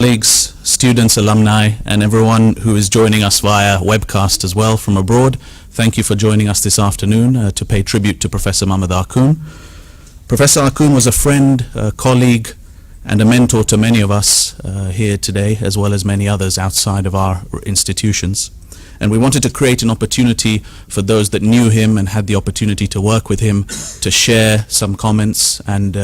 colleagues, students, alumni, and everyone who is joining us via webcast as well from abroad. Thank you for joining us this afternoon to pay tribute to Professor Muhammad Arkoun. Professor Arkoun was a friend, a colleague, and a mentor to many of us here today, as well as many others outside of our institutions. And we wanted to create an opportunity for those that knew him and had the opportunity to work with him to share some comments and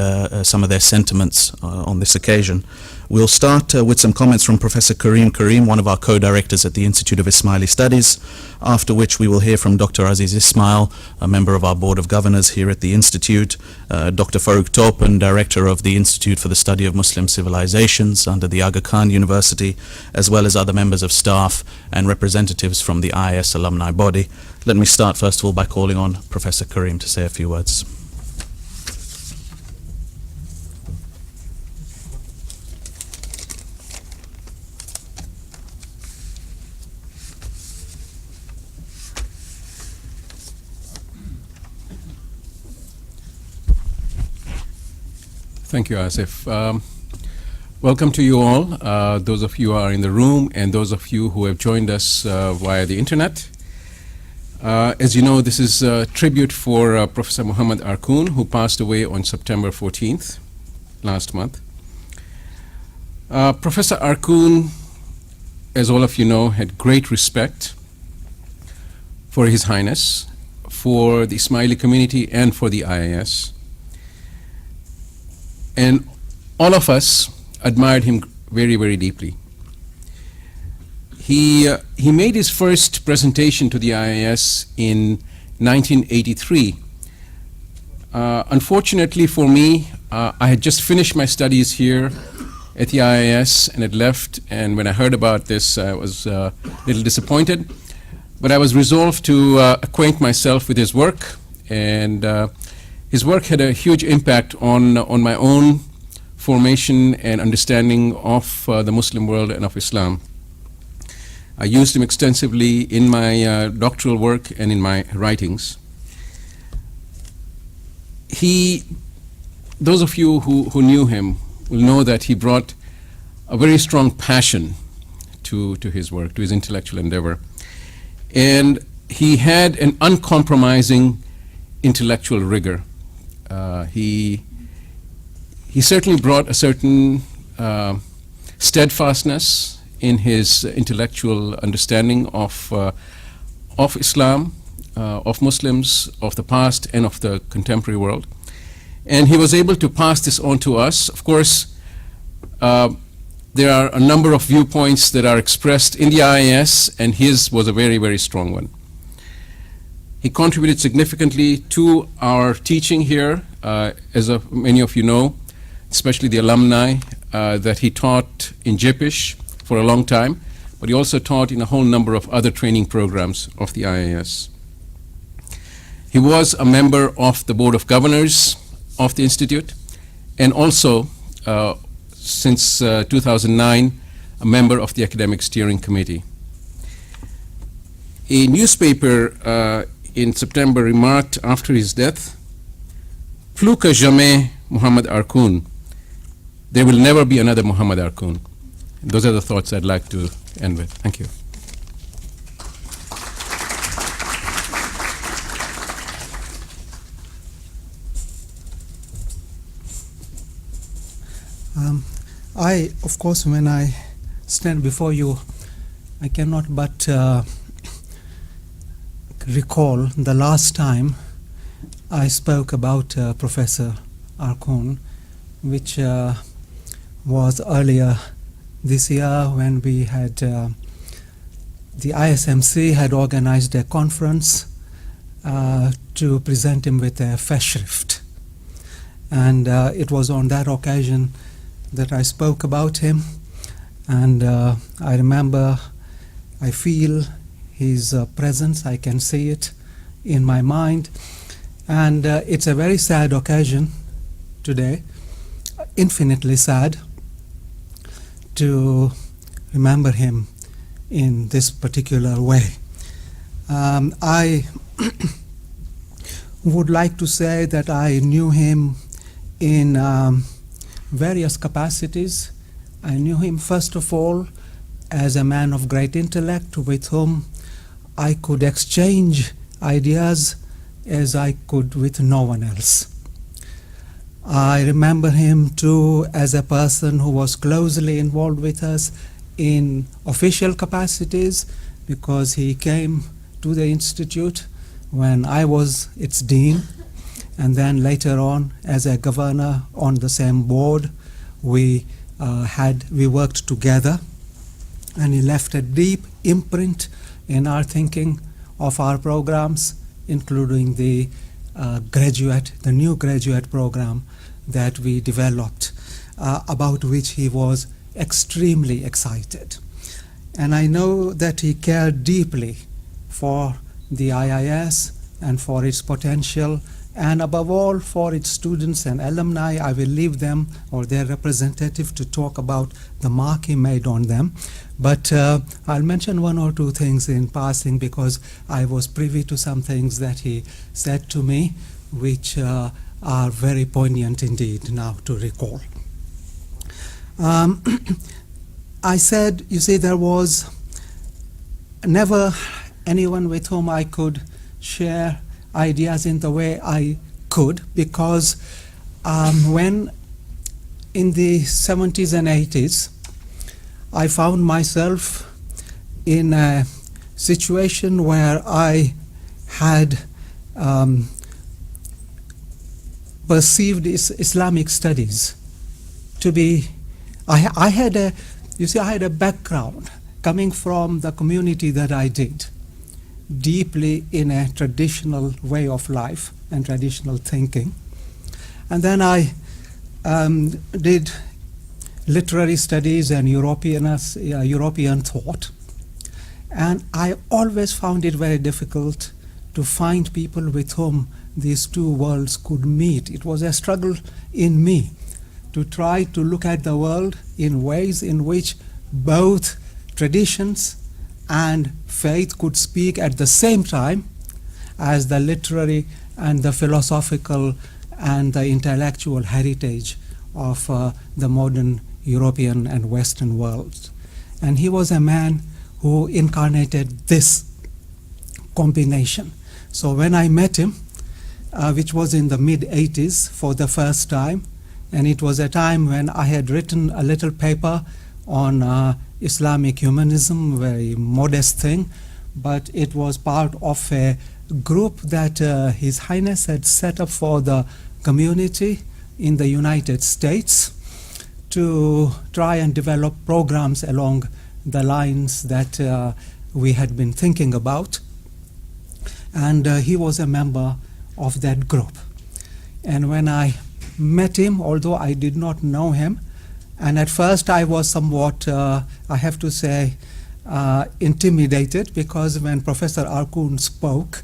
some of their sentiments on this occasion. We'll start with some comments from Professor Karim, one of our co-directors at the Institute of Ismaili Studies, after which we will hear from Dr. Aziz Ismail, a member of our Board of Governors here at the Institute, Dr. Farooq Topan, Director of the Institute for the Study of Muslim Civilizations under the Aga Khan University, as well as other members of staff and representatives from the IIS alumni body. Let me start first of all by calling on Professor Karim to say a few words. Thank you, Asif. Welcome to you all, those of you who are in the room and those of you who have joined us via the internet. As you know, this is a tribute for Professor Muhammad Arkoun, who passed away on September 14th, last month. Professor Arkoun, as all of you know, had great respect for His Highness, for the Ismaili community and for the IIS. And all of us admired him very, very deeply. He made his first presentation to the IIS in 1983. Unfortunately for me, I had just finished my studies here at the IIS and had left, and when I heard about this, I was a little disappointed. But I was resolved to acquaint myself with his work, and his work had a huge impact on my own formation and understanding of the Muslim world and of Islam. I used him extensively in my doctoral work and in my writings. Those of you who knew him will know that he brought a very strong passion to his work, to his intellectual endeavor. And he had an uncompromising intellectual rigor. He certainly brought a certain steadfastness in his intellectual understanding of Islam, of Muslims, of the past and of the contemporary world. And he was able to pass this on to us. Of course, there are a number of viewpoints that are expressed in the IIS, and his was a very, very strong one. He contributed significantly to our teaching here, as many of you know, especially the alumni, that he taught in Jippish for a long time, but he also taught in a whole number of other training programs of the IIS. He was a member of the Board of Governors of the Institute, and also, since 2009, a member of the Academic Steering Committee. A newspaper in September remarked after his death, "Plus que jamais Muhammad Arkoun. There will never be another Muhammad Arkoun." Those are the thoughts I'd like to end with. Thank you. Of course, when I stand before you, I cannot but recall the last time I spoke about Professor Arkoun, which was earlier this year when we had the ISMC had organized a conference to present him with a Festschrift. And it was on that occasion that I spoke about him. And I remember, I feel his presence, I can see it in my mind. And it's a very sad occasion today, infinitely sad, to remember him in this particular way. I would like to say that I knew him in various capacities I knew him first of all as a man of great intellect with whom I could exchange ideas as I could with no one else. I remember him too as a person who was closely involved with us in official capacities, because he came to the institute when I was its dean, and then later on as a governor on the same board. We worked together, and he left a deep imprint in our thinking of our programs, including the new graduate program that we developed, about which he was extremely excited. And I know that he cared deeply for the IIS and for its potential, and above all for its students and alumni. I will leave them or their representative to talk about the mark he made on them. But I'll mention one or two things in passing, because I was privy to some things that he said to me, which are very poignant indeed now to recall. I said, you see, there was never anyone with whom I could share ideas in the way I could, because when in the 70s and 80s I found myself in a situation where I had perceived Islamic studies to be, I had a background coming from the community that I did, deeply in a traditional way of life and traditional thinking. And then I did literary studies and European thought. And I always found it very difficult to find people with whom these two worlds could meet. It was a struggle in me to try to look at the world in ways in which both traditions and faith could speak at the same time as the literary and the philosophical and the intellectual heritage of the modern European and Western worlds. And he was a man who incarnated this combination. So when I met him, which was in the mid-80s for the first time, and it was a time when I had written a little paper on Islamic humanism, very modest thing, but it was part of a group that His Highness had set up for the community in the United States to try and develop programs along the lines that we had been thinking about. And he was a member of that group. And when I met him, although I did not know him, and at first I was somewhat, I have to say, intimidated, because when Professor Arkoun spoke,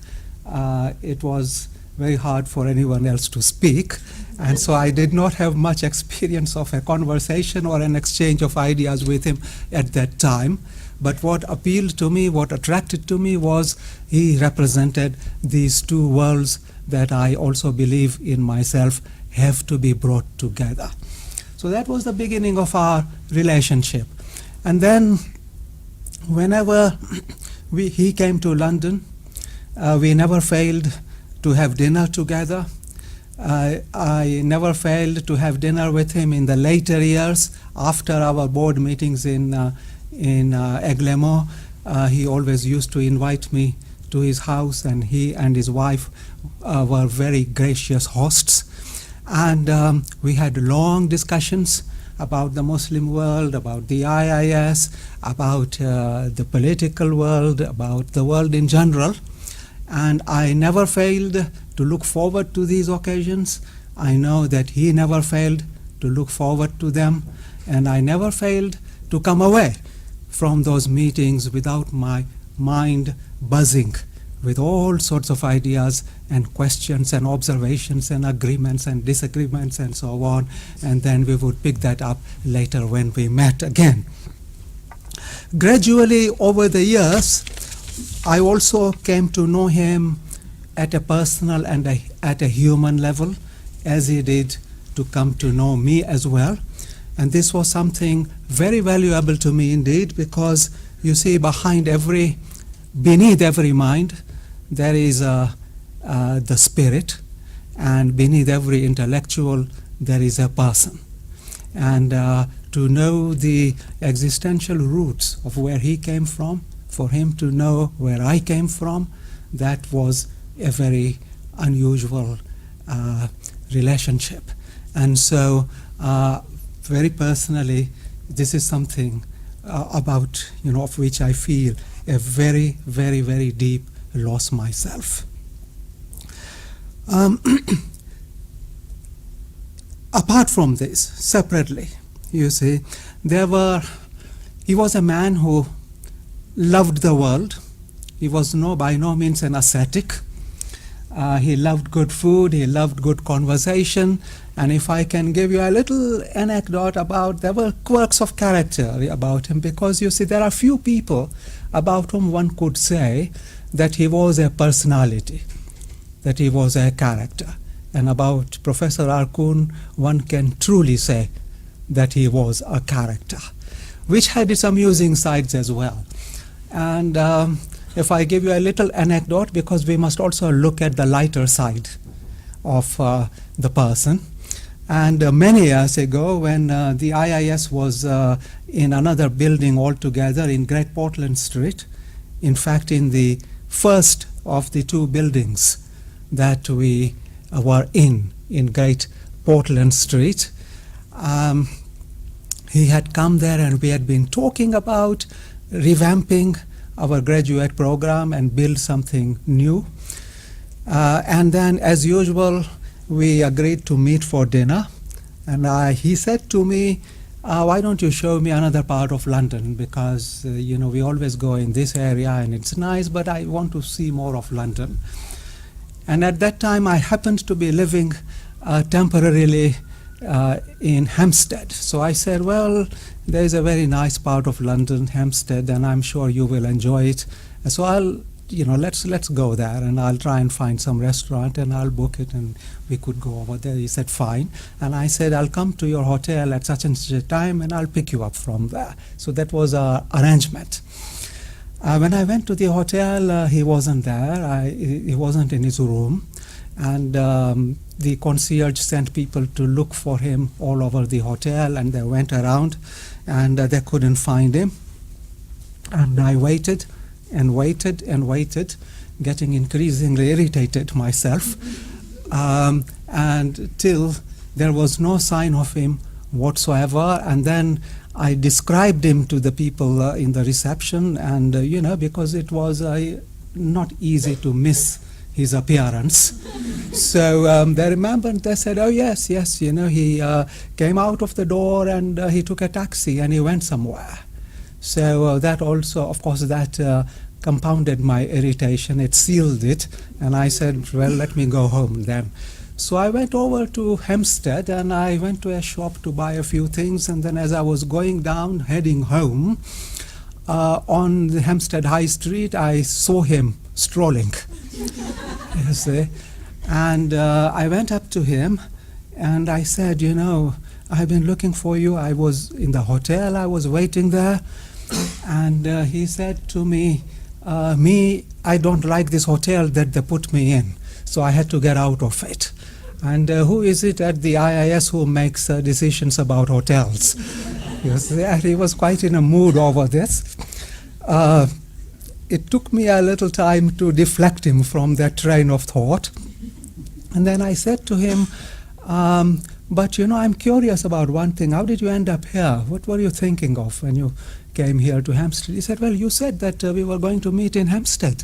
it was very hard for anyone else to speak. And so I did not have much experience of a conversation or an exchange of ideas with him at that time. But what appealed to me, what attracted to me, was he represented these two worlds that I also believe in myself have to be brought together. So that was the beginning of our relationship. And then whenever he came to London, we never failed to have dinner together. I never failed to have dinner with him in the later years after our board meetings in Aiglemont. He always used to invite me to his house, and he and his wife were very gracious hosts. And we had long discussions about the Muslim world, about the IIS, about the political world, about the world in general. And I never failed to look forward to these occasions. I know that he never failed to look forward to them. And I never failed to come away from those meetings without my mind buzzing with all sorts of ideas and questions and observations and agreements and disagreements and so on. And then we would pick that up later when we met again. Gradually, over the years, I also came to know him at a personal and at a human level, as he did to come to know me as well. And this was something very valuable to me indeed, because you see, beneath every mind, there is the spirit, and beneath every intellectual, there is a person. And to know the existential roots of where he came from, for him to know where I came from, that was a very unusual relationship. And so, very personally, this is something about, of which I feel a very, very, very deep loss myself. Apart from this, separately, you see, he was a man who loved the world. He was by no means an ascetic. He loved good food, he loved good conversation, and if I can give you a little anecdote there were quirks of character about him, because you see, there are few people about whom one could say that he was a personality, that he was a character. And about Professor Arkoon, one can truly say that he was a character, which had its amusing sides as well. And if I give you a little anecdote, because we must also look at the lighter side of the person. And many years ago, when the IIS was in another building altogether in Great Portland Street, in fact in the first of the two buildings that we were in Great Portland Street, he had come there, and we had been talking about revamping our graduate program and build something new. And then, as usual, we agreed to meet for dinner. And he said to me, why don't you show me another part of London? Because, we always go in this area and it's nice, but I want to see more of London. And at that time, I happened to be living temporarily in Hampstead. So I said, well, there's a very nice part of London, Hampstead, and I'm sure you will enjoy it. So let's go there, and I'll try and find some restaurant, and I'll book it, and we could go over there. He said, fine. And I said, I'll come to your hotel at such and such a time, and I'll pick you up from there. So that was our arrangement. When I went to the hotel, he wasn't there. He wasn't in his room. And the concierge sent people to look for him all over the hotel, and they went around, and they couldn't find him. And I waited and waited and waited, getting increasingly irritated myself, and till there was no sign of him whatsoever. And then I described him to the people in the reception, and because it was not easy to miss his appearance. So they remembered, they said, oh yes, he came out of the door, and he took a taxi and he went somewhere. So that also, of course, that compounded my irritation. It sealed it, and I said, well, let me go home then. So I went over to Hampstead, and I went to a shop to buy a few things, and then as I was going down, heading home, on the Hampstead High Street, I saw him strolling. You see? And I went up to him, and I said, I've been looking for you. I was in the hotel, I was waiting there. And he said to me, I don't like this hotel that they put me in, so I had to get out of it. And who is it at the IIS who makes decisions about hotels? You see, and he was quite in a mood over this. It took me a little time to deflect him from that train of thought. And then I said to him, but I'm curious about one thing. How did you end up here? What were you thinking of when you came here to Hampstead? He said, well, you said that we were going to meet in Hampstead.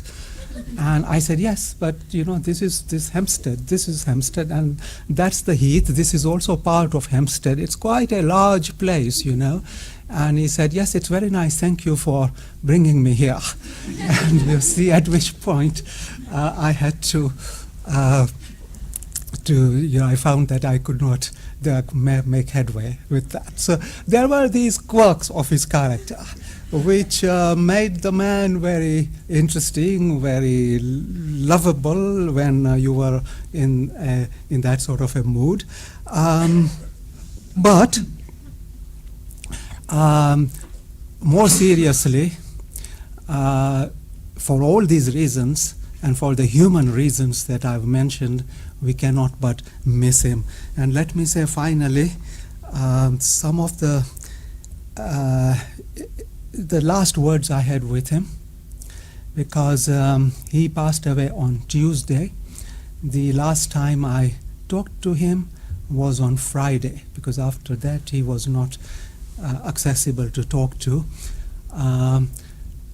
And I said, yes, but this is Hampstead, and that's the Heath. This is also part of Hampstead. It's quite a large place, And he said, yes, it's very nice. Thank you for bringing me here. And you see, at which point I had to I found that I could not make headway with that. So there were these quirks of his character, which made the man very interesting, very lovable when you were in that sort of a mood. But More seriously, for all these reasons and for the human reasons that I've mentioned, we cannot but miss him. And let me say finally, some of the last words I had with him, because he passed away on Tuesday. The last time I talked to him was on Friday, because after that he was not accessible to talk to.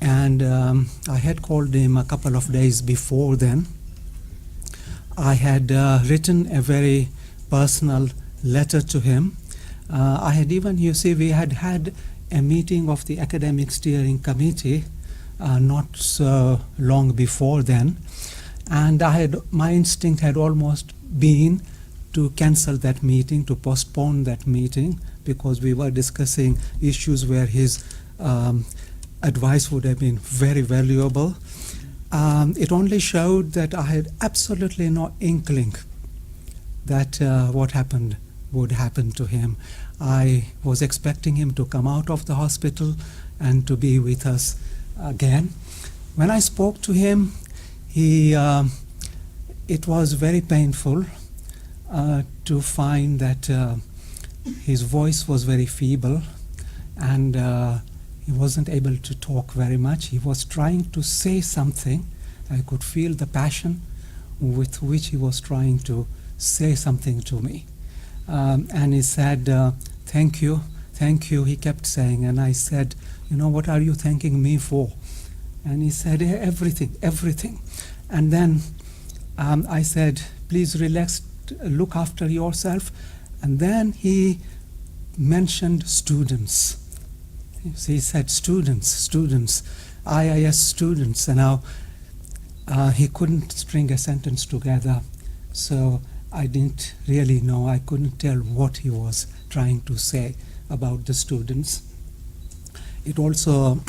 And I had called him a couple of days before then. I had written a very personal letter to him. I had even, you see, we had had a meeting of the academic steering committee not so long before then, and my instinct had almost been to cancel that meeting, to postpone that meeting, because we were discussing issues where his advice would have been very valuable. It only showed that I had absolutely no inkling that what happened would happen to him. I was expecting him to come out of the hospital and to be with us again. When I spoke to him, it was very painful to find that his voice was very feeble, and he wasn't able to talk very much. He was trying to say something. I could feel the passion with which he was trying to say something to me. And he said, thank you, he kept saying. And I said, what are you thanking me for? And he said, everything. And then I said, please relax, look after yourself. And then he mentioned students. He said students, IIS students. And now he couldn't string a sentence together. So I didn't really know. I couldn't tell what he was trying to say about the students. It also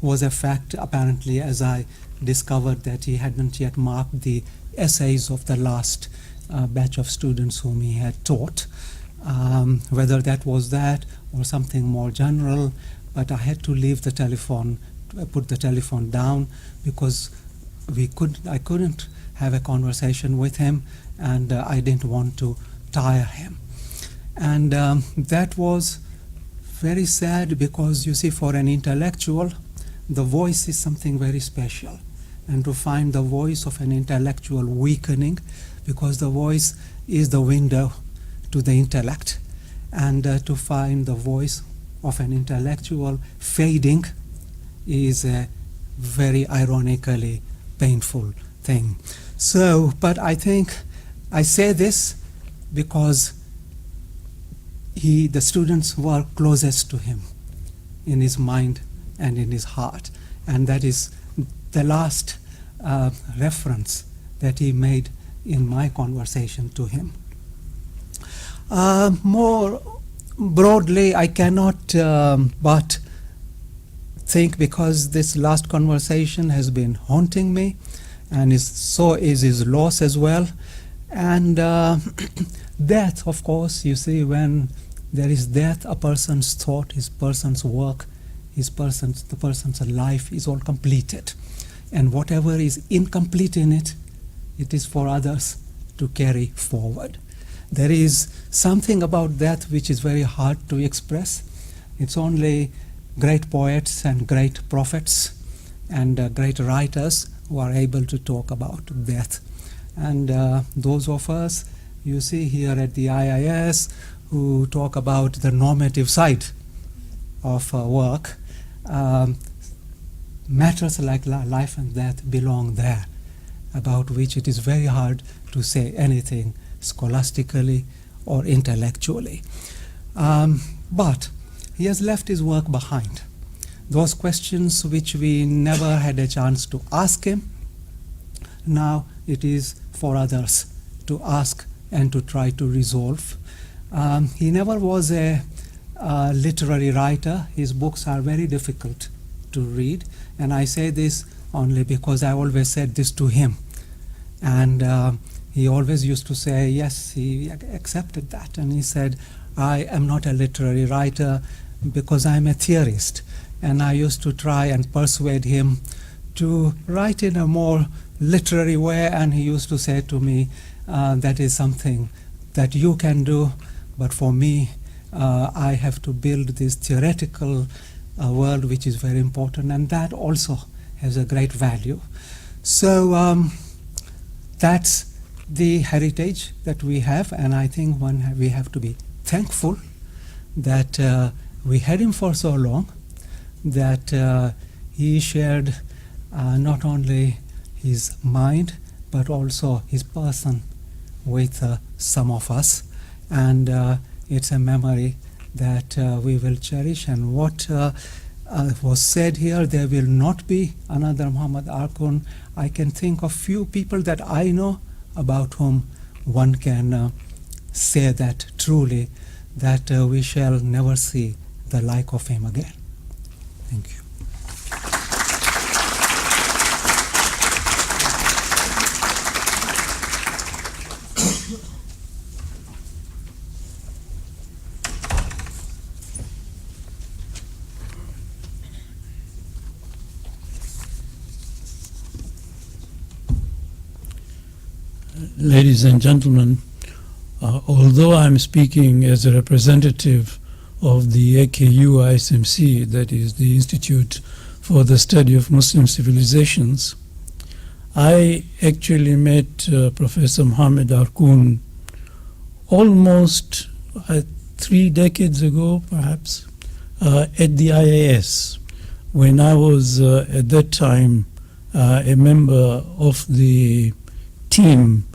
was a fact, apparently, as I discovered, that he hadn't yet marked the essays of the last batch of students whom he had taught. Whether that was that or something more general, but I had to leave the telephone, put the telephone down, because I couldn't have a conversation with him, and I didn't want to tire him. And that was very sad, because you see, for an intellectual, the voice is something very special. And to find the voice of an intellectual weakening, because the voice is the window to the intellect, and to find the voice of an intellectual fading is a very ironically painful thing. So, but I think I say this because the students were closest to him in his mind and in his heart, and that is the last reference that he made in my conversation to him. More broadly, I cannot but think, because this last conversation has been haunting me, and so is his loss as well. And death, of course, you see, when there is death, a person's thought, his person's work, the person's life is all completed. And whatever is incomplete in it, it is for others to carry forward. There is something about that which is very hard to express. It's only great poets and great prophets and great writers who are able to talk about death. And those of us, you see here at the IIS, who talk about the normative side of work, matters like life and death belong there, about which it is very hard to say anything scholastically or intellectually. But he has left his work behind. Those questions which we never had a chance to ask him, now it is for others to ask and to try to resolve. He never was a literary writer. His books are very difficult to read, and I say this only because I always said this to him, and he always used to say yes, he accepted that, and he said, I am not a literary writer, because I'm a theorist, and I used to try and persuade him to write in a more literary way, and he used to say to me, that is something that you can do, but for me, I have to build this theoretical world, which is very important, and that also has a great value. So that's the heritage that we have, and I think we have to be thankful that we had him for so long, that he shared not only his mind but also his person with some of us, and it's a memory that we will cherish. And what was said here, there will not be another Muhammad Arkun. I can think of few people that I know about whom one can say that truly, that we shall never see the like of him again. Thank you. Ladies and gentlemen, although I'm speaking as a representative of the AKU ISMC, that is the Institute for the Study of Muslim Civilizations, I actually met Professor Muhammad Arkun almost 3 decades ago, perhaps, at the IAS, when I was at that time a member of the team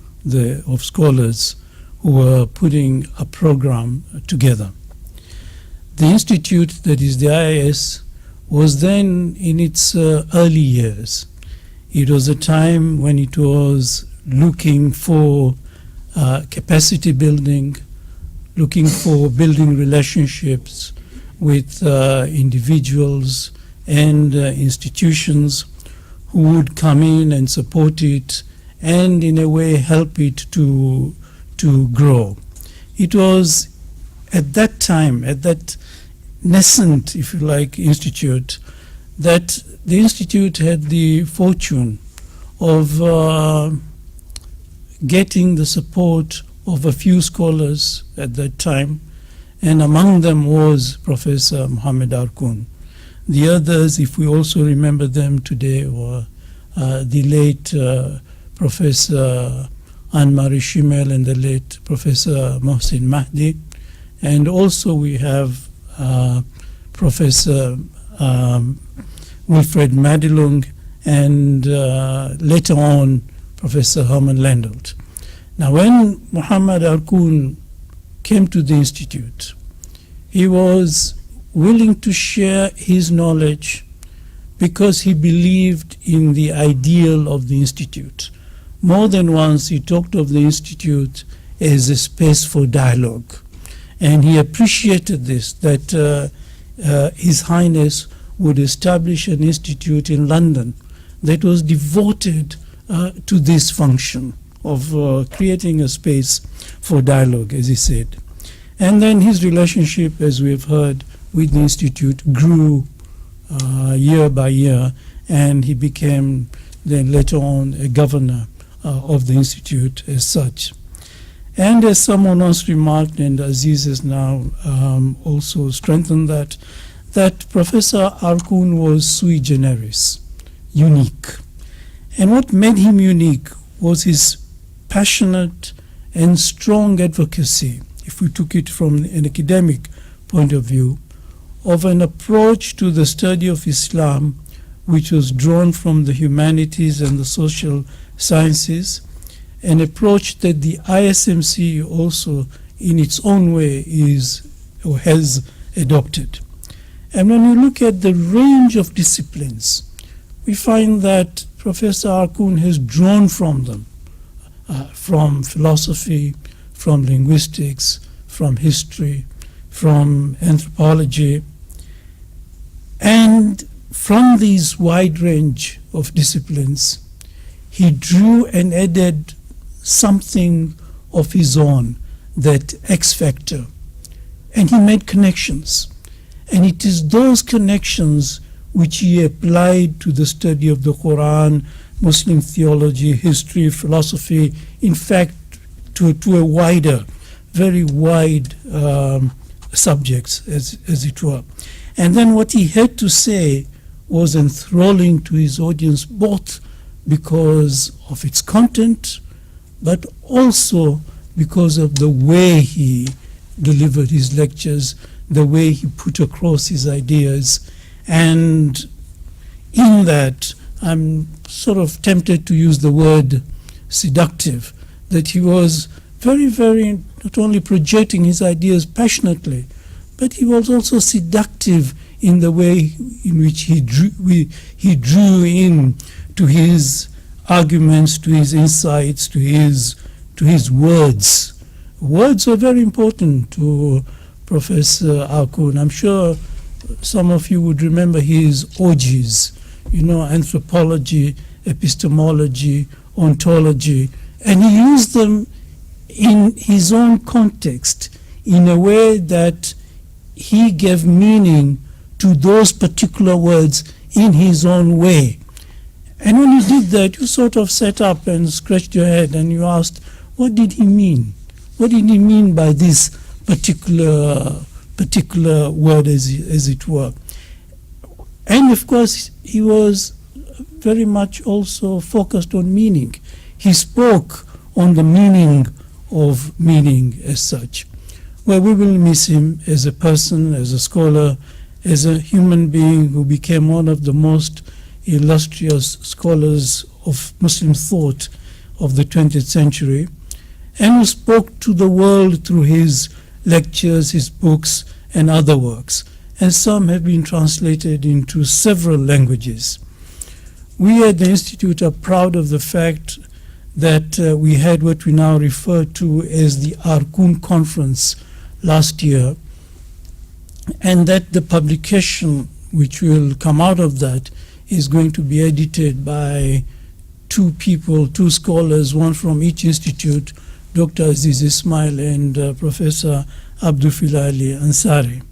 of scholars who were putting a program together. The institute, that is the IIS, was then in its early years. It was a time when it was looking for capacity building, looking for building relationships with individuals and institutions who would come in and support it and in a way help it to grow. It was at that time, at that nascent, if you like, institute, that the institute had the fortune of getting the support of a few scholars at that time, and among them was Professor Muhammad Arkun. The others, if we also remember them today, were the late Professor Anne-Marie Schimmel and the late Professor Mohsin Mahdi. And also we have Professor Wilfred Madilung and later on Professor Herman Lendolt. Now when Muhammad Arkun came to the Institute, he was willing to share his knowledge because he believed in the ideal of the Institute. More than once he talked of the Institute as a space for dialogue. And he appreciated this, that His Highness would establish an institute in London that was devoted to this function of creating a space for dialogue, as he said. And then his relationship, as we have heard, with the Institute grew year by year, and he became then later on a governor of the Institute as such. And as someone else remarked, and Aziz has now also strengthened that Professor Arkun was sui generis, unique. And what made him unique was his passionate and strong advocacy, if we took it from an academic point of view, of an approach to the study of Islam which was drawn from the humanities and the social sciences, an approach that the ISMC also in its own way is or has adopted. And when you look at the range of disciplines, we find that Professor Arkun has drawn from them, from philosophy, from linguistics, from history, from anthropology, and from these wide range of disciplines, he drew and added something of his own, that X factor, and he made connections. And it is those connections which he applied to the study of the Quran, Muslim theology, history, philosophy, in fact, to a wider, very wide subjects, as it were. And then what he had to say was enthralling to his audience, both because of its content, but also because of the way he delivered his lectures, the way he put across his ideas. And in that, I'm sort of tempted to use the word seductive, that he was very, very not only projecting his ideas passionately, but he was also seductive in the way in which he drew in to his arguments, to his insights, to his words. Words are very important to Professor Arkoun. I'm sure some of you would remember his orgies, anthropology, epistemology, ontology, and he used them in his own context in a way that he gave meaning to those particular words in his own way. And when you did that, you sort of sat up and scratched your head and you asked, what did he mean? What did he mean by this particular word, as it were? And of course, he was very much also focused on meaning. He spoke on the meaning of meaning as such. Well, we will miss him as a person, as a scholar, as a human being who became one of the most illustrious scholars of Muslim thought of the 20th century, and who spoke to the world through his lectures, his books, and other works. And some have been translated into several languages. We at the Institute are proud of the fact that we had what we now refer to as the Arkoun Conference last year, and that the publication which will come out of that is going to be edited by two people, two scholars, one from each institute, Dr. Aziz Ismail and Professor Abdul Filali Ansari.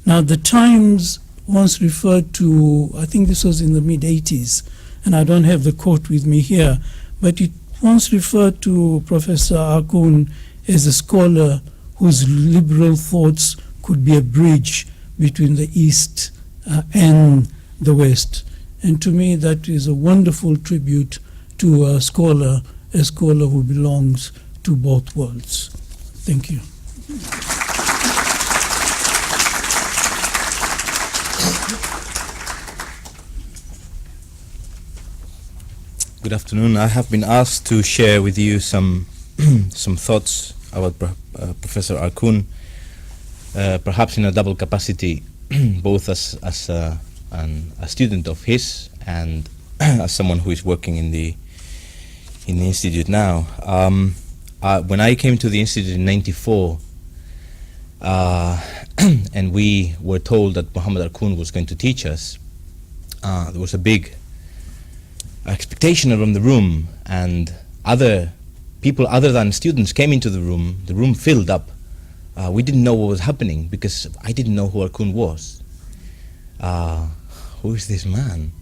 Now, the Times once referred to, I think this was in the mid-80s, and I don't have the quote with me here, but it once referred to Professor Arkoun as a scholar whose liberal thoughts could be a bridge between the East and the West. And to me, that is a wonderful tribute to a scholar who belongs to both worlds. Thank you. Good afternoon. I have been asked to share with you some thoughts about Professor Arkoun, perhaps in a double capacity, both as a student of his and as someone who is working in the institute now. When I came to the institute in '94, and we were told that Muhammad Arkoun was going to teach us, there was a big expectation around the room, and other people other than students came into the room filled up. We didn't know what was happening because I didn't know who Arkoun was. Who is this man?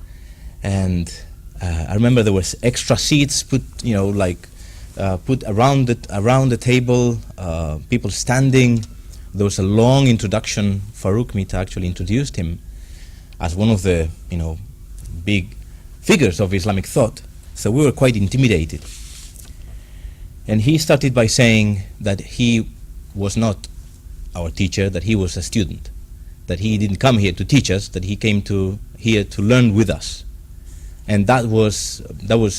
And I remember there was extra seats put, put around the table, people standing. There was a long introduction. Farouk Mita actually introduced him as one of the, big figures of Islamic thought. So we were quite intimidated. And he started by saying that he was not our teacher, that he was a student, that he didn't come here to teach us, that he came here to learn with us. And that was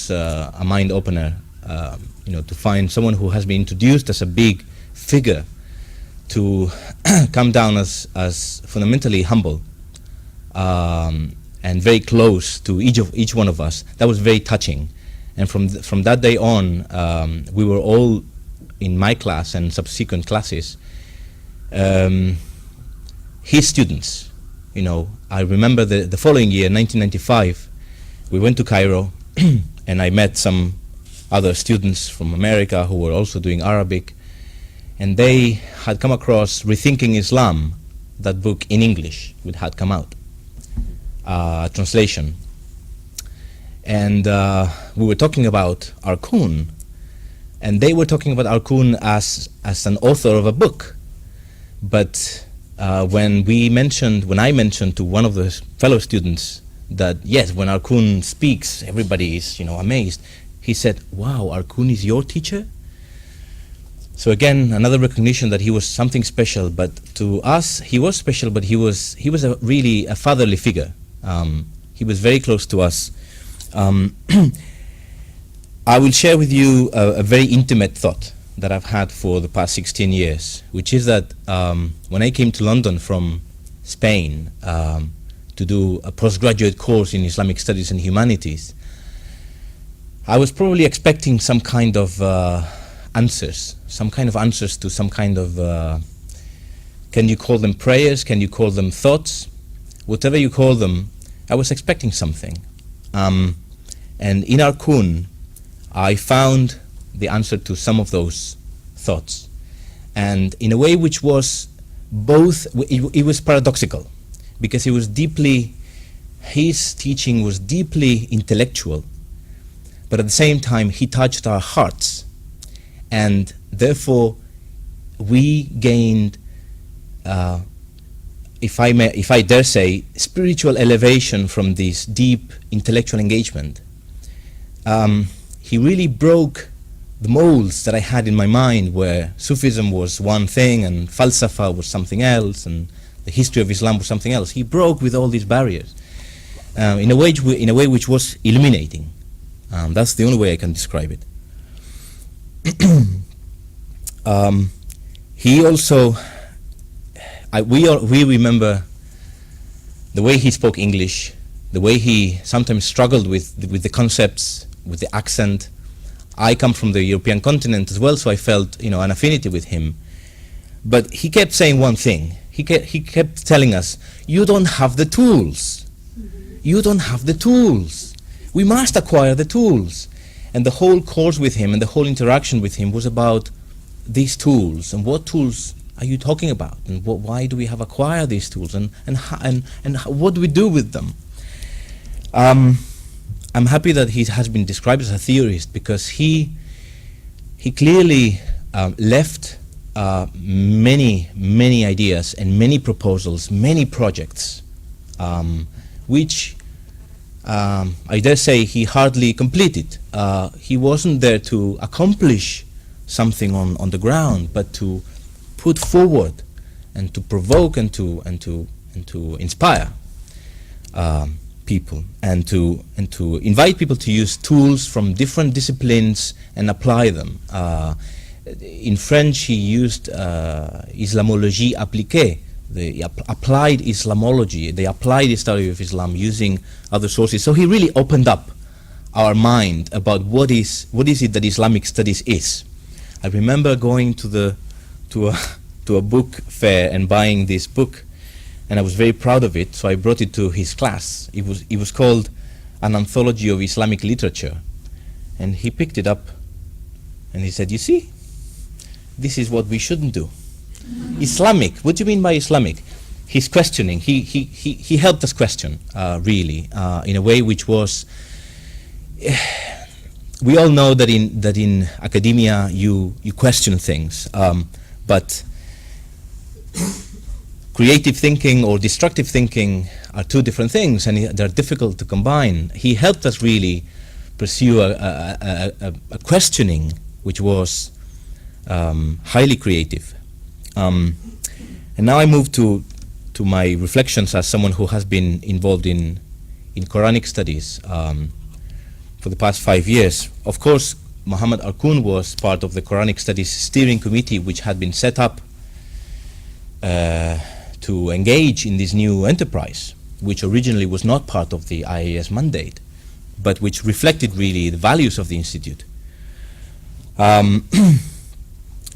a mind opener, to find someone who has been introduced as a big figure to come down as fundamentally humble and very close to each one of us. That was very touching. And from that day on, we were all in my class and subsequent classes his students. I remember the following year, 1995, we went to Cairo and I met some other students from America who were also doing Arabic, and they had come across Rethinking Islam that book in English, which had come out, translation. And we were talking about Arkoun, and they were talking about Arkoun as an author of a book. But when I mentioned to one of the fellow students that yes, when Arkoun speaks, everybody is amazed. He said, "Wow, Arkoun is your teacher?" So again, another recognition that he was something special. But to us, he was special. But he was really a fatherly figure. He was very close to us. I will share with you a very intimate thought that I've had for the past 16 years, which is that when I came to London from Spain to do a postgraduate course in Islamic Studies and Humanities, I was probably expecting some kind of answers to some kind of, can you call them prayers, can you call them thoughts, whatever you call them, I was expecting something. And in Arkoun, I found the answer to some of those thoughts, and in a way which was both, it was paradoxical, because his teaching was deeply intellectual, but at the same time he touched our hearts, and therefore we gained, if I dare say, spiritual elevation from this deep intellectual engagement. He really broke the molds that I had in my mind, where Sufism was one thing and Falsafa was something else and the history of Islam was something else. He broke with all these barriers in a way which was illuminating. That's the only way I can describe it. He also, we remember the way he spoke English, the way he sometimes struggled with the concepts, with the accent. I come from the European continent as well, so I felt an affinity with him. But he kept saying one thing. He kept telling us, "You don't have the tools. You don't have the tools. We must acquire the tools." And the whole course with him and the whole interaction with him was about these tools, and what tools are you talking about, and why do we have acquired these tools, and what do we do with them? I'm happy that he has been described as a theorist, because he clearly left many ideas and many proposals, many projects, which I dare say he hardly completed. He wasn't there to accomplish something on the ground, but to put forward and to provoke and to inspire people, and to invite people to use tools from different disciplines and apply them. In French, he used Islamologie appliquée, the applied Islamology, the applied study of Islam using other sources. So he really opened up our mind about what is it that Islamic studies is. I remember going to a book fair and buying this book, and I was very proud of it, so I brought it to his class. It was called An Anthology of Islamic Literature, and he picked it up and he said, "You see, this is what we shouldn't do. Islamic, what do you mean by Islamic?" He's questioning. He helped us question, really, in a way which was. We all know that in academia you question things, but creative thinking or destructive thinking are two different things, and they're difficult to combine. He helped us really pursue a questioning which was highly creative. And now I move to my reflections as someone who has been involved in Quranic studies for the past 5 years. Of course, Muhammad Arkoun was part of the Quranic Studies Steering Committee, which had been set up to engage in this new enterprise, which originally was not part of the IAS mandate, but which reflected really the values of the institute. And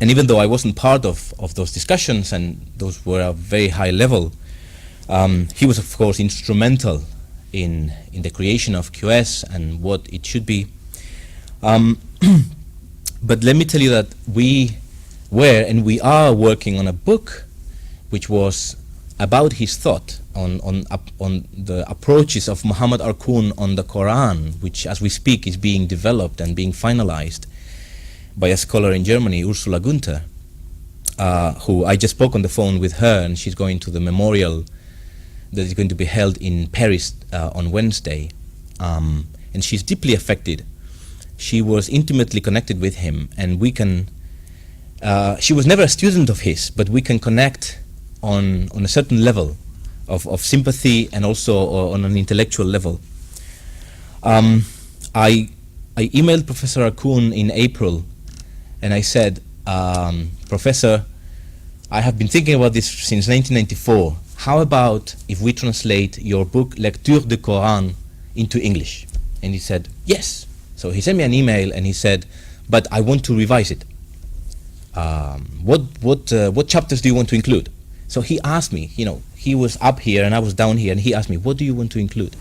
even though I wasn't part of those discussions, and those were at a very high level, he was of course instrumental in the creation of QS and what it should be. But let me tell you that we were and we are working on a book which was about his thought on the approaches of Muhammad Arkoun on the Quran, which as we speak is being developed and being finalized by a scholar in Germany, Ursula Gunther, who I just spoke on the phone with her, and she's going to the memorial that is going to be held in Paris on Wednesday, and she's deeply affected. She was intimately connected with him, and we can, she was never a student of his, but we can connect on a certain level of sympathy and also on an intellectual level. I emailed Professor Arkoun in April, and I said, Professor, I have been thinking about this since 1994. How about if we translate your book Lecture du Coran into English? And he said, yes. So he sent me an email and he said, but I want to revise it. What chapters do you want to include? So he asked me, you know, he was up here and I was down here, and he asked me, what do you want to include?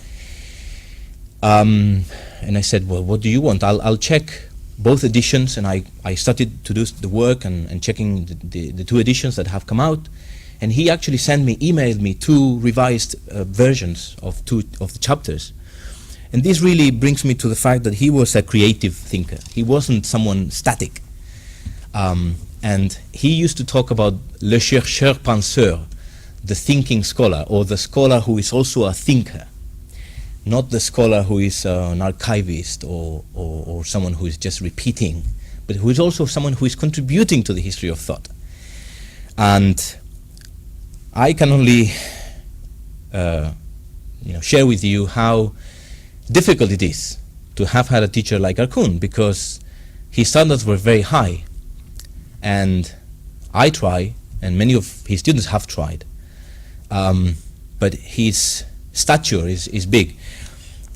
And I said, well, what do you want? I'll check both editions, and I started to do the work and checking the two editions that have come out. And he actually emailed me 2 revised versions of 2 of the chapters. And this really brings me to the fact that he was a creative thinker. He wasn't someone static. And he used to talk about le chercheur penseur, the thinking scholar, or the scholar who is also a thinker, not the scholar who is an archivist or someone who is just repeating, but who is also someone who is contributing to the history of thought. And I can only share with you how difficult it is to have had a teacher like Arkoun, because his standards were very high, and I try, and many of his students have tried, but his stature is big.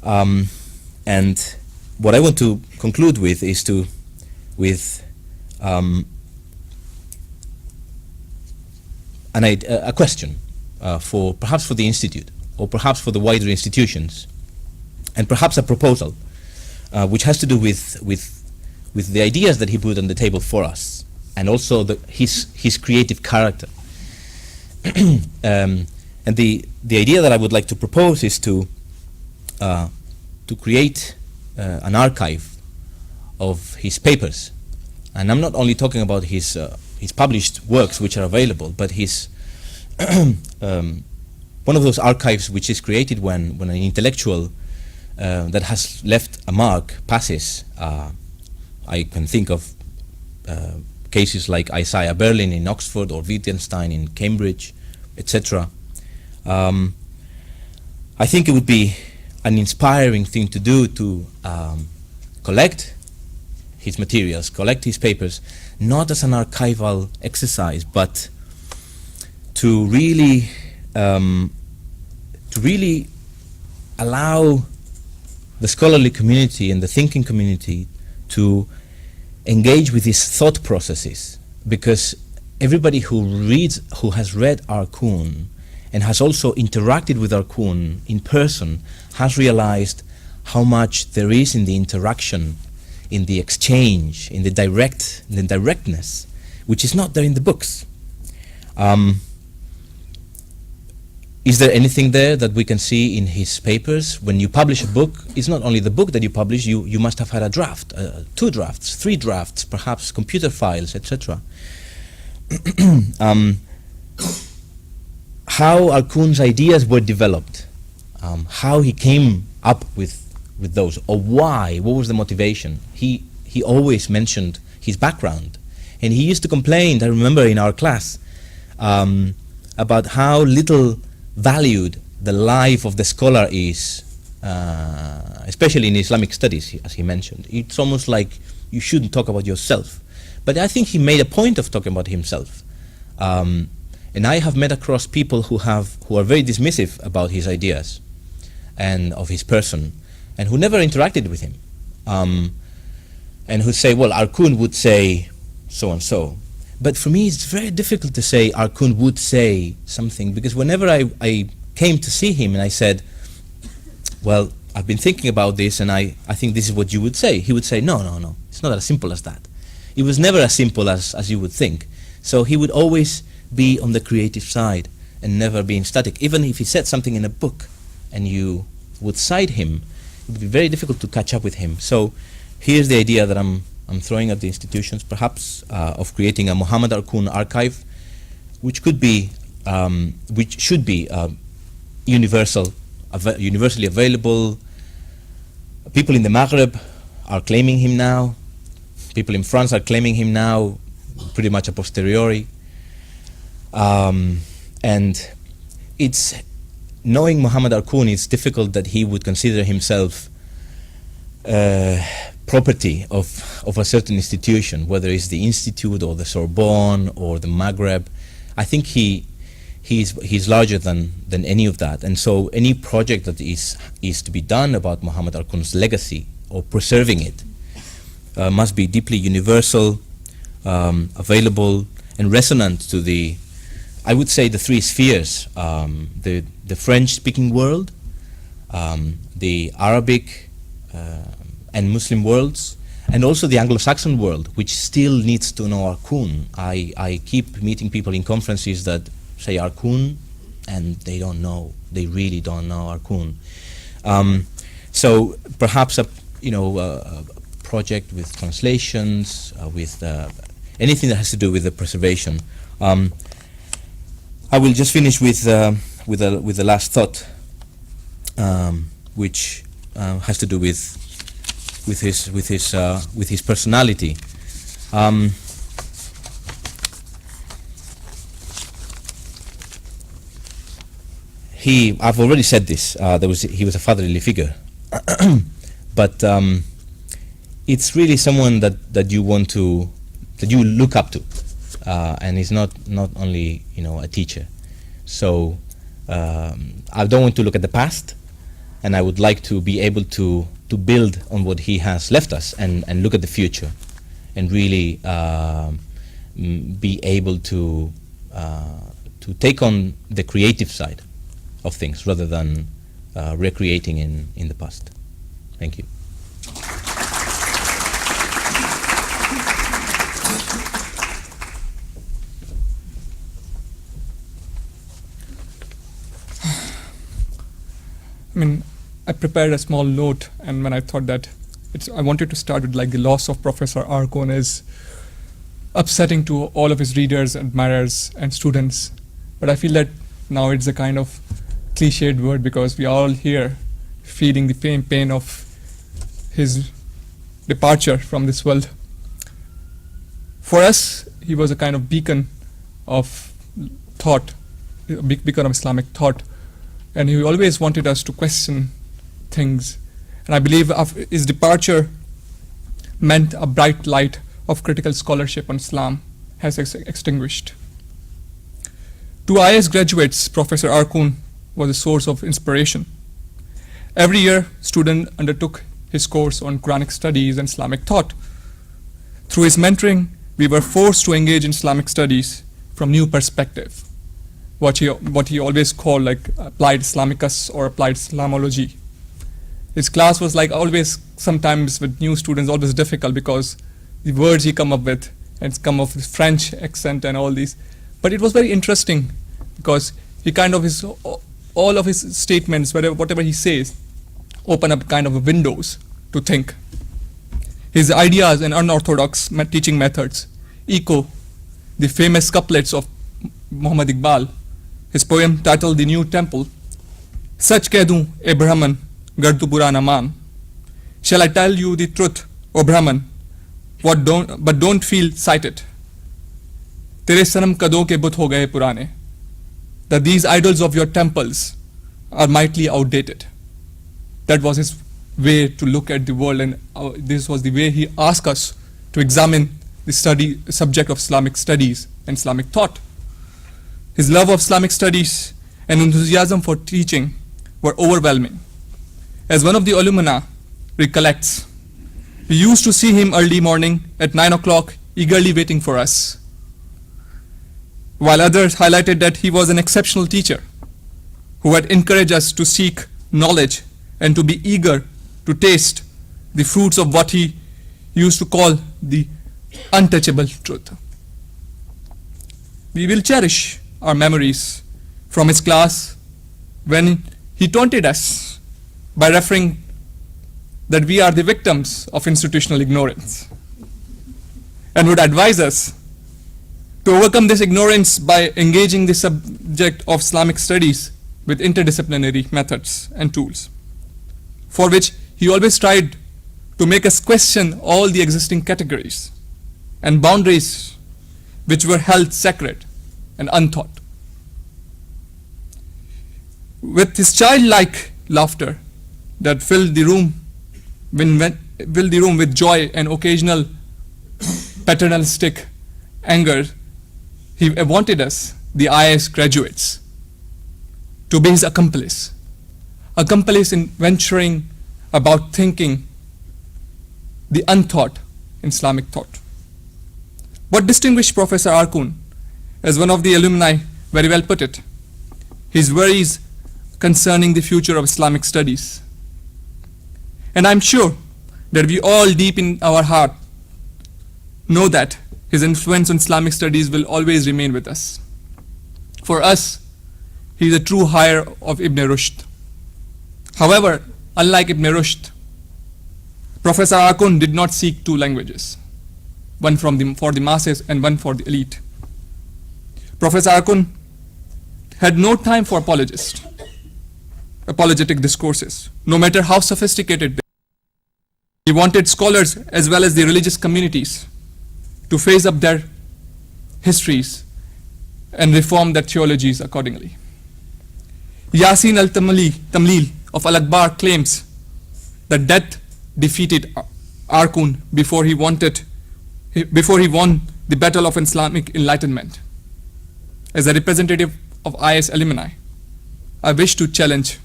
And what I want to conclude with is a question perhaps for the Institute, or perhaps for the wider institutions, and perhaps a proposal which has to do with the ideas that he put on the table for us, and also his creative character. And the idea that I would like to propose is to create an archive of his papers. And I'm not only talking about his published works, which are available, but his one of those archives which is created when an intellectual that has left a mark passes. I can think of cases like Isaiah Berlin in Oxford, or Wittgenstein in Cambridge, etc. I think it would be an inspiring thing to do, to collect his materials, collect his papers, not as an archival exercise, but to really allow the scholarly community and the thinking community to engage with his thought processes, because everybody who has read Arkoun and has also interacted with Arkoun in person has realized how much there is in the interaction, in the exchange, in the directness, which is not there in the books. Is there anything there that we can see in his papers? When you publish a book, it's not only the book that you publish, you must have had a draft, 2 drafts, 3 drafts, perhaps computer files, etc. How Arkoun's ideas were developed, how he came up with those, or why, what was the motivation. He always mentioned his background, and he used to complain, I remember in our class, about how little valued the life of the scholar is, especially in Islamic studies, as he mentioned. It's almost like you shouldn't talk about yourself. But I think he made a point of talking about himself. And I have met across people who are very dismissive about his ideas and of his person, and who never interacted with him, and who say, well, Arkoun would say so and so. But for me, it's very difficult to say Arkoun would say something, because whenever I came to see him and I said, well, I've been thinking about this and I think this is what you would say, he would say, no, it's not as simple as that. It was never as simple as you would think. So he would always be on the creative side and never being static. Even if he said something in a book and you would cite him, it would be very difficult to catch up with him. So here's the idea that I'm throwing at the institutions, perhaps, of creating a Muhammad Arkoun archive, which should be universally available. People in the Maghreb are claiming him now. People in France are claiming him now, pretty much a posteriori. And it's knowing Muhammad Arkoun, it's difficult that he would consider himself property of a certain institution, whether it's the Institute or the Sorbonne or the Maghreb. I think he's larger than any of that, and so any project that is to be done about Muhammad Arkoun's legacy or preserving it must be deeply universal, available, and resonant to the, I would say, the three spheres: the French-speaking world, the Arabic and Muslim worlds, and also the Anglo-Saxon world, which still needs to know Arkoun. I keep meeting people in conferences that say Arkoun, and they don't know. They really don't know Arkoun. So perhaps a project with translations, with anything that has to do with the preservation. I will just finish with the last thought, which has to do with his personality. I've already said this. He was a fatherly figure, but it's really someone that you look up to, and he's not only a teacher. So I don't want to look at the past, and I would like to be able to build on what he has left us and look at the future, and really be able to take on the creative side of things rather than recreating in the past. Thank you. I prepared a small note, and when I thought that I wanted to start with the loss of Professor Arkoun is upsetting to all of his readers, admirers, and students. But I feel that now it's a kind of cliched word, because we are all here feeling the pain of his departure from this world. For us, he was a kind of beacon of thought, a beacon of Islamic thought, and he always wanted us to question things. And I believe his departure meant a bright light of critical scholarship on Islam has extinguished. To IS graduates, Professor Arkoun was a source of inspiration. Every year, students undertook his course on Quranic studies and Islamic thought. Through his mentoring, we were forced to engage in Islamic studies from new perspective, what he always called applied Islamicus or applied Islamology. His class was always, sometimes with new students, always difficult, because the words he come up with, and it's come up with French accent and all these. But it was very interesting, because he all of his statements, whatever he says, open up kind of windows to think. His ideas and unorthodox teaching methods echo the famous couplets of Muhammad Iqbal. His poem titled The New Temple: Sach keh dun, e Brahman, gar tu bura na maan. Shall I tell you the truth, O Brahman, but don't feel sighted. Tere sanam kadon ke but ho gaye purane. That these idols of your temples are mightily outdated. That was his way to look at the world, and this was the way he asked us to examine the subject of Islamic studies and Islamic thought. His love of Islamic studies and enthusiasm for teaching were overwhelming. As one of the alumni recollects, we used to see him early morning at 9 o'clock, eagerly waiting for us, while others highlighted that he was an exceptional teacher who had encouraged us to seek knowledge and to be eager to taste the fruits of what he used to call the untouchable truth. We will cherish our memories from his class when he taunted us by referring that we are the victims of institutional ignorance, and would advise us to overcome this ignorance by engaging the subject of Islamic studies with interdisciplinary methods and tools, for which he always tried to make us question all the existing categories and boundaries which were held sacred and untaught. With his childlike laughter that filled the room with joy and occasional paternalistic anger, he wanted us, the IIS graduates, to be his accomplice in venturing about thinking the untaught in Islamic thought. What distinguished Professor Arkoon, as one of the alumni very well put it, his worries concerning the future of Islamic studies. And I'm sure that we all deep in our heart know that his influence on Islamic studies will always remain with us. For us, he is a true hire of Ibn Rushd. However, unlike Ibn Rushd, Professor Arkoon did not seek two languages, one for the masses and one for the elite. Professor Arkoon had no time for apologetic discourses, no matter how sophisticated they were. He wanted scholars as well as the religious communities to face up their histories and reform their theologies accordingly. Yasin al-Tamlil of Al-Akbar claims that death defeated Arkoon before he won the battle of Islamic enlightenment. As a representative of IIS alumni, I wish to challenge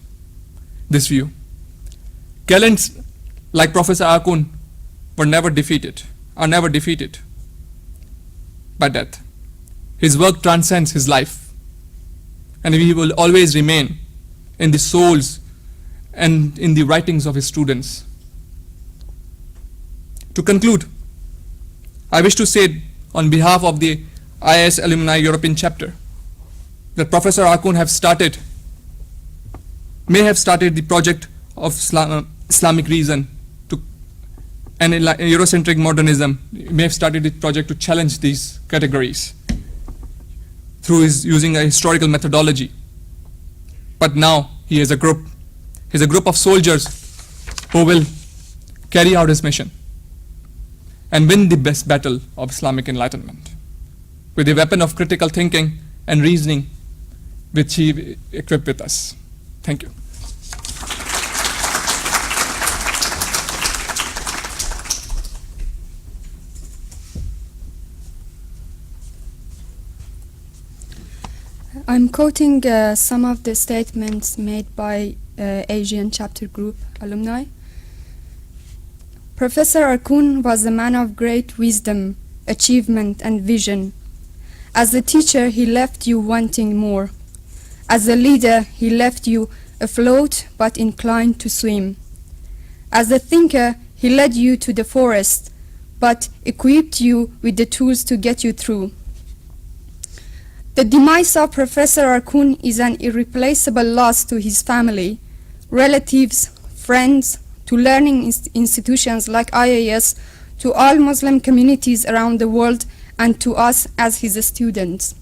this view. Gallants like Professor Arkoon are never defeated by death. His work transcends his life, and he will always remain in the souls and in the writings of his students. To conclude, I wish to say on behalf of the IIS Alumni European Chapter that Professor Arkoon may have started the project of Islamic reason and Eurocentric modernism. He may have started the project to challenge these categories through using a historical methodology. But now he has a group of soldiers who will carry out his mission and win the best battle of Islamic enlightenment with the weapon of critical thinking and reasoning which he equipped with us. Thank you. I'm quoting some of the statements made by Asian chapter group alumni. Professor Arkoon was a man of great wisdom, achievement, and vision. As a teacher, he left you wanting more. As a leader, he left you afloat but inclined to swim. As a thinker, he led you to the forest but equipped you with the tools to get you through. The demise of Professor Arkoon is an irreplaceable loss to his family, relatives, friends, to learning institutions like IIS, to all Muslim communities around the world, and to us as his students.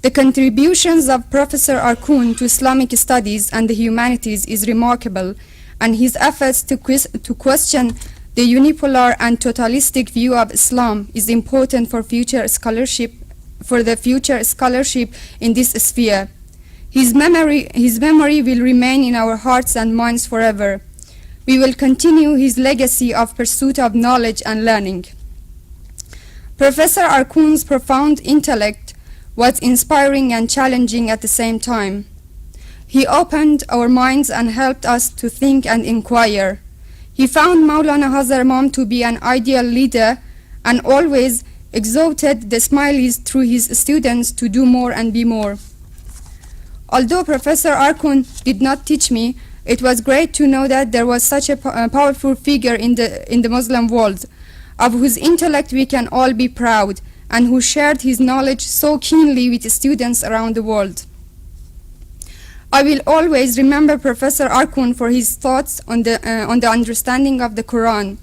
The contributions of Professor Arkoon to Islamic studies and the humanities is remarkable, and his efforts to question the unipolar and totalistic view of Islam is important for the future scholarship in this sphere. His memory will remain in our hearts and minds forever. We will continue his legacy of pursuit of knowledge and learning. Professor Arkoon's profound intellect was inspiring and challenging at the same time. He opened our minds and helped us to think and inquire. He found Maulana Hazar Imam to be an ideal leader and always exhorted the Ismailis through his students to do more and be more. Although Professor Arkoon did not teach me, it was great to know that there was such a powerful figure in the Muslim world, of whose intellect we can all be proud, and who shared his knowledge so keenly with students around the world. I will always remember Professor Arkoun for his thoughts on the understanding of the Quran.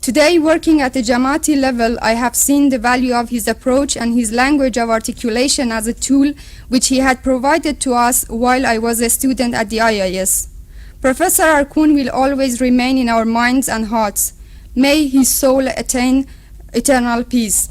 Today, working at the Jamaati level, I have seen the value of his approach and his language of articulation as a tool which he had provided to us while I was a student at the IIS. Professor Arkoun will always remain in our minds and hearts. May his soul attain eternal peace.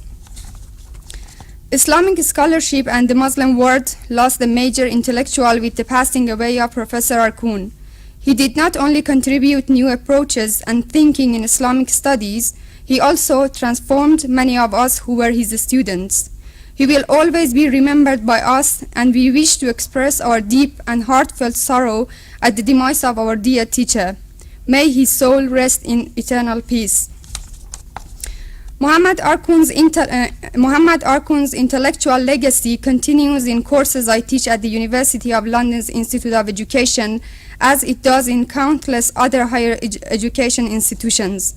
Islamic scholarship and the Muslim world lost a major intellectual with the passing away of Professor Arkoun. He did not only contribute new approaches and thinking in Islamic studies, he also transformed many of us who were his students. He will always be remembered by us, and we wish to express our deep and heartfelt sorrow at the demise of our dear teacher. May his soul rest in eternal peace. Muhammad Arkoun's intellectual legacy continues in courses I teach at the University of London's Institute of Education, as it does in countless other higher education institutions.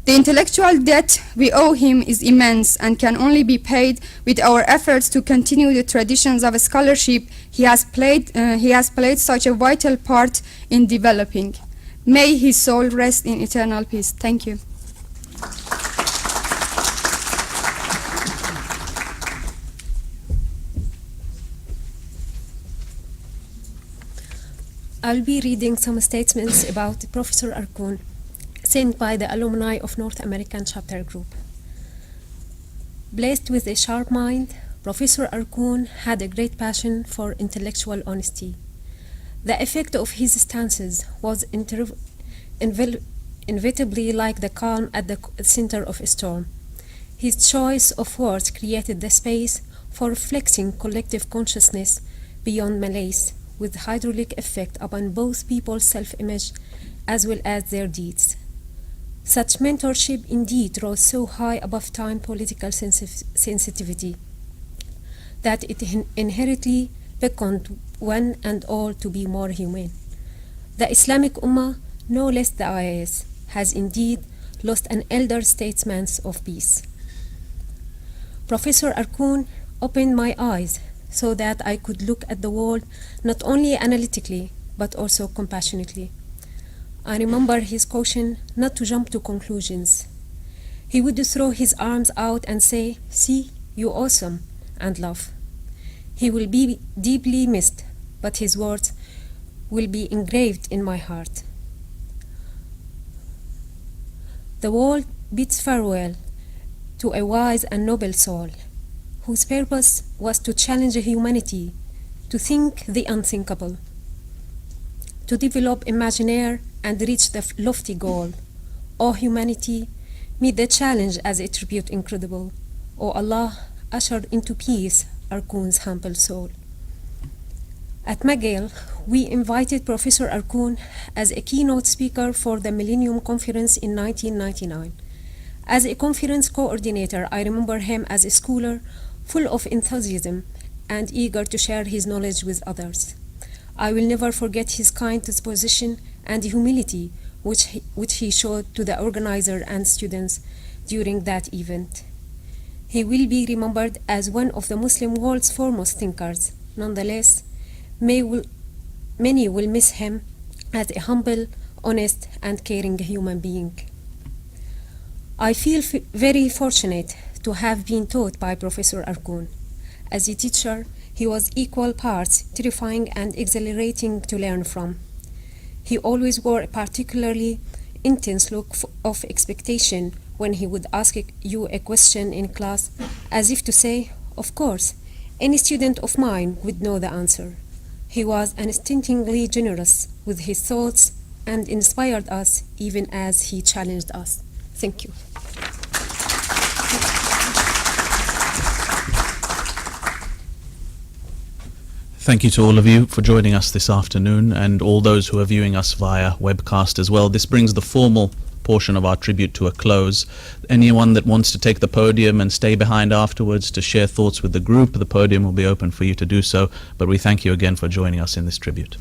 The intellectual debt we owe him is immense and can only be paid with our efforts to continue the traditions of scholarship he has played such a vital part in developing. May his soul rest in eternal peace. Thank you. I'll be reading some statements about Professor Arkoun, sent by the alumni of North American Chapter Group. Blessed with a sharp mind, Professor Arkoun had a great passion for intellectual honesty. The effect of his stances was inevitably like the calm at the center of a storm. His choice of words created the space for flexing collective consciousness beyond malaise, with hydraulic effect upon both people's self-image as well as their deeds. Such mentorship indeed rose so high above time political sensitivity that it inherently beckoned one and all to be more humane. The Islamic Ummah, no less the IIS, has indeed lost an elder statesman of peace. Professor Arkoun opened my eyes so that I could look at the world not only analytically, but also compassionately. I remember his caution not to jump to conclusions. He would throw his arms out and say, "See, you awesome," and laugh. He will be deeply missed, but his words will be engraved in my heart. The world bids farewell to a wise and noble soul, whose purpose was to challenge humanity to think the unthinkable, to develop imaginaire and reach the lofty goal. O humanity, meet the challenge as a tribute incredible. O Allah, usher into peace Arkoun's humble soul. At McGill, we invited Professor Arkoun as a keynote speaker for the Millennium Conference in 1999. As a conference coordinator, I remember him as a scholar full of enthusiasm and eager to share his knowledge with others. I will never forget his kind disposition and humility which he showed to the organizer and students during that event. He will be remembered as one of the Muslim world's foremost thinkers. Nonetheless, many will miss him as a humble, honest, and caring human being. I feel very fortunate to have been taught by Professor Arkoun. As a teacher, he was equal parts terrifying and exhilarating to learn from. He always wore a particularly intense look of expectation when he would ask you a question in class, as if to say, "Of course, any student of mine would know the answer." He was unstintingly generous with his thoughts and inspired us even as he challenged us. Thank you. Thank you to all of you for joining us this afternoon, and all those who are viewing us via webcast as well. This brings the formal portion of our tribute to a close. Anyone that wants to take the podium and stay behind afterwards to share thoughts with the group, the podium will be open for you to do so, but we thank you again for joining us in this tribute.